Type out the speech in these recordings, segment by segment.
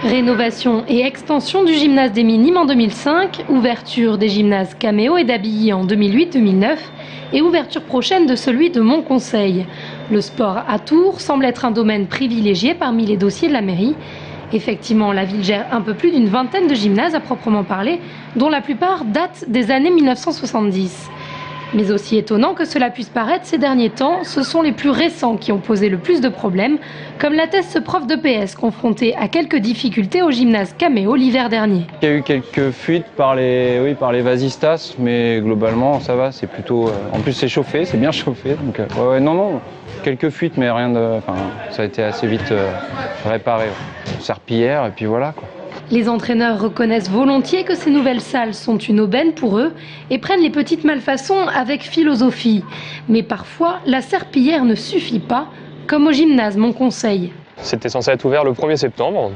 Rénovation et extension du gymnase des Minimes en 2005, ouverture des gymnases Caméo et d'Abilly en 2008-2009 et ouverture prochaine de celui de Montconseil. Le sport à Tours semble être un domaine privilégié parmi les dossiers de la mairie. Effectivement, la ville gère un peu plus d'une vingtaine de gymnases à proprement parler, dont la plupart datent des années 1970. Mais aussi étonnant que cela puisse paraître ces derniers temps, ce sont les plus récents qui ont posé le plus de problèmes, comme l'atteste ce prof de PS confronté à quelques difficultés au gymnase Caméo l'hiver dernier. Il y a eu quelques fuites par les vasistas, mais globalement ça va, c'est plutôt... En plus c'est chauffé, c'est bien chauffé, donc non, quelques fuites, mais rien de... ça a été assez vite réparé. Serpillière, et puis voilà quoi. Les entraîneurs reconnaissent volontiers que ces nouvelles salles sont une aubaine pour eux et prennent les petites malfaçons avec philosophie. Mais parfois, la serpillière ne suffit pas, comme au gymnase Montconseil. C'était censé être ouvert le 1er septembre.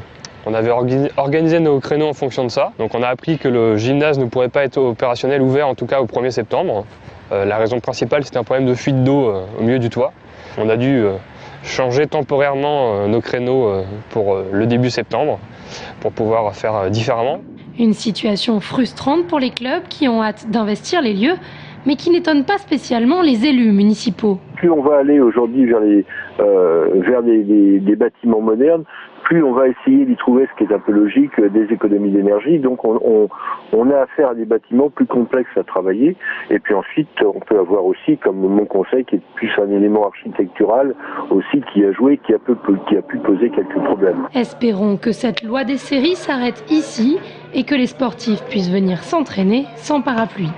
On avait organisé nos créneaux en fonction de ça. Donc on a appris que le gymnase ne pourrait pas être opérationnel, ouvert en tout cas au 1er septembre. La raison principale, c'était un problème de fuite d'eau au milieu du toit. On a dû changer temporairement nos créneaux pour le début septembre, pour pouvoir faire différemment. Une situation frustrante pour les clubs qui ont hâte d'investir les lieux, mais qui n'étonne pas spécialement les élus municipaux. Plus on va aller aujourd'hui vers des bâtiments modernes, plus on va essayer d'y trouver, ce qui est un peu logique, des économies d'énergie. Donc on a affaire à des bâtiments plus complexes à travailler. Et puis ensuite, on peut avoir aussi, comme Montconseil, qui est plus un élément architectural aussi, qui a joué, qui a pu poser quelques problèmes. Espérons que cette loi des séries s'arrête ici et que les sportifs puissent venir s'entraîner sans parapluie.